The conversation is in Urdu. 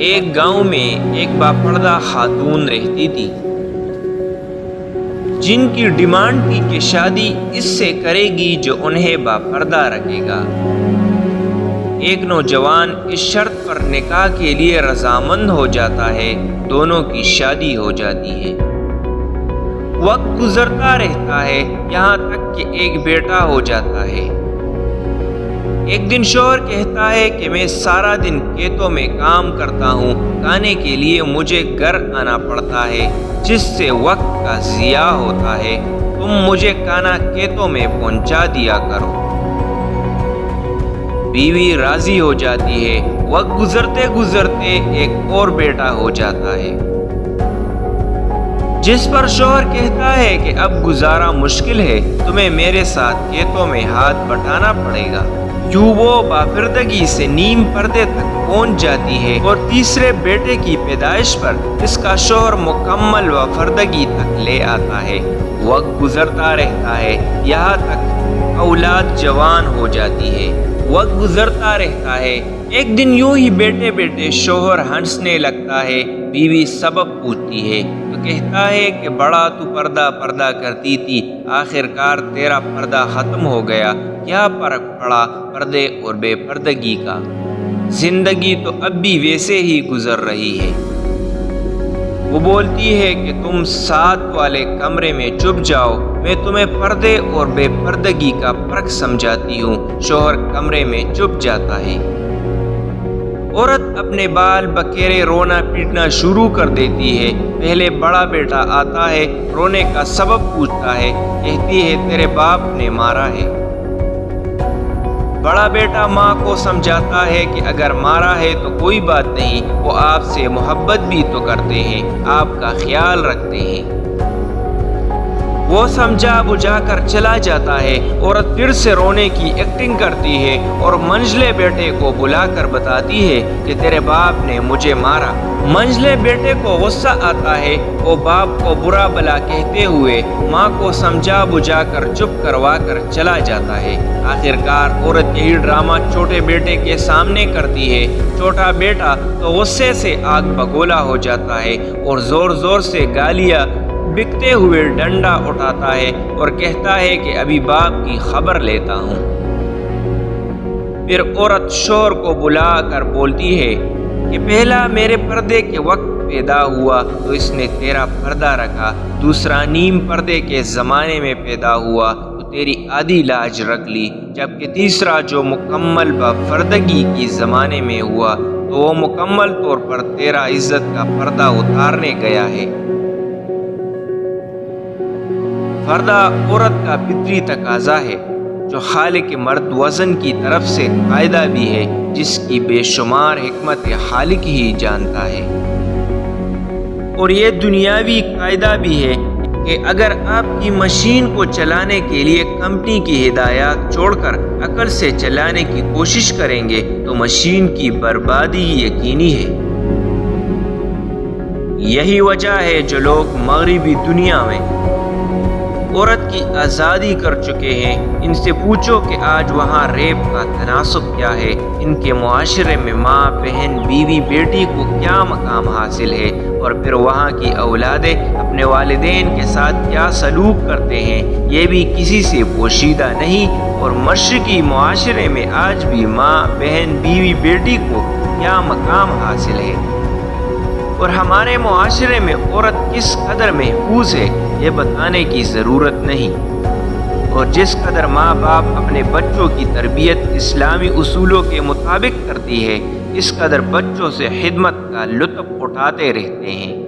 ایک گاؤں میں ایک باپردہ خاتون رہتی تھی جن کی ڈیمانڈ تھی کہ شادی اس سے کرے گی جو انہیں باپردہ رکھے گا۔ ایک نوجوان اس شرط پر نکاح کے لیے رضامند ہو جاتا ہے، دونوں کی شادی ہو جاتی ہے۔ وقت گزرتا رہتا ہے یہاں تک کہ ایک بیٹا ہو جاتا ہے۔ ایک دن شوہر کہتا ہے کہ میں سارا دن کھیتوں میں کام کرتا ہوں، کھانے کے لیے مجھے گھر آنا پڑتا ہے جس سے وقت کا ضیاع ہوتا ہے، تم مجھے کھانا کھیتوں میں پہنچا دیا کرو۔ بیوی راضی ہو جاتی ہے۔ وقت گزرتے گزرتے ایک اور بیٹا ہو جاتا ہے جس پر شوہر کہتا ہے کہ اب گزارا مشکل ہے، تمہیں میرے ساتھ کھیتوں میں ہاتھ بٹانا پڑے گا۔ یوں وہ باپردگی سے نیم پردے تک پہنچ جاتی ہے اور تیسرے بیٹے کی پیدائش پر اس کا شوہر مکمل باپردگی تک لے آتا ہے۔ وقت گزرتا رہتا ہے یہاں تک اولاد جوان ہو جاتی ہے۔ وقت گزرتا رہتا ہے۔ ایک دن یوں ہی بیٹے بیٹے شوہر ہنسنے لگتا ہے۔ بیوی سبب پوچھتی ہے تو کہتا ہے کہ بڑا تو پردہ کرتی تھی، آخر کار تیرا پردہ ختم ہو گیا، کیا فرق پڑا پردے اور بے پردگی کا؟ زندگی تو اب بھی ویسے ہی گزر رہی ہے۔ وہ بولتی ہے کہ تم ساتھ والے کمرے میں چھپ جاؤ، میں تمہیں پردے اور بے پردگی کا فرق سمجھاتی ہوں۔ شوہر کمرے میں چھپ جاتا ہے۔ عورت اپنے بال بکیرے رونا پیٹنا شروع کر دیتی ہے۔ پہلے بڑا بیٹا آتا ہے، رونے کا سبب پوچھتا ہے، کہتی ہے تیرے باپ نے مارا ہے۔ بڑا بیٹا ماں کو سمجھاتا ہے کہ اگر مارا ہے تو کوئی بات نہیں، وہ آپ سے محبت بھی تو کرتے ہیں، آپ کا خیال رکھتے ہیں۔ وہ سمجھا بجھا کر چلا جاتا ہے۔ عورت پھر سے رونے کی ایکٹنگ کرتی ہے اور منجلے بیٹے کو بلا کر بتاتی ہے کہ تیرے باپ نے مجھے مارا۔ منجلے بیٹے کو غصہ آتا ہے، وہ باپ کو برا بلا کہتے ہوئے ماں کو سمجھا بجھا کر چپ کروا کر چلا جاتا ہے۔ آخر کار عورت یہی ڈرامہ چھوٹے بیٹے کے سامنے کرتی ہے۔ چھوٹا بیٹا تو غصے سے آگ بگولا ہو جاتا ہے اور زور زور سے گالیاں بکتے ہوئے ڈنڈا اٹھاتا ہے اور کہتا ہے کہ ابھی باپ کی خبر لیتا ہوں۔ پھر عورت شوہر کو بلا کر بولتی ہے کہ پہلا میرے پردے کے وقت پیدا ہوا تو اس نے تیرا پردہ رکھا، دوسرا نیم پردے کے زمانے میں پیدا ہوا تو تیری آدھی لاج رکھ لی، جبکہ تیسرا جو مکمل باپردگی کی زمانے میں ہوا تو وہ مکمل طور پر تیرا عزت کا پردہ اتارنے گیا ہے۔ پردہ عورت کا فطری تقاضا ہے جو خالق مرد وزن کی طرف سے قاعدہ بھی ہے، جس کی بے شمار حکمت خالق ہی جانتا ہے۔ اور یہ دنیاوی قاعدہ بھی ہے کہ اگر آپ کی مشین کو چلانے کے لیے کمپنی کی ہدایات چھوڑ کر عقل سے چلانے کی کوشش کریں گے تو مشین کی بربادی یقینی ہے۔ یہی وجہ ہے جو لوگ مغربی دنیا میں عورت کی آزادی کر چکے ہیں، ان سے پوچھو کہ آج وہاں ریپ کا تناسب کیا ہے، ان کے معاشرے میں ماں بہن بیوی بیٹی کو کیا مقام حاصل ہے، اور پھر وہاں کی اولادیں اپنے والدین کے ساتھ کیا سلوک کرتے ہیں، یہ بھی کسی سے پوشیدہ نہیں۔ اور مشرقی معاشرے میں آج بھی ماں بہن بیوی بیٹی کو کیا مقام حاصل ہے، اور ہمارے معاشرے میں عورت کس قدر محفوظ ہے یہ بتانے کی ضرورت نہیں۔ اور جس قدر ماں باپ اپنے بچوں کی تربیت اسلامی اصولوں کے مطابق کرتی ہے، اس قدر بچوں سے خدمت کا لطف اٹھاتے رہتے ہیں۔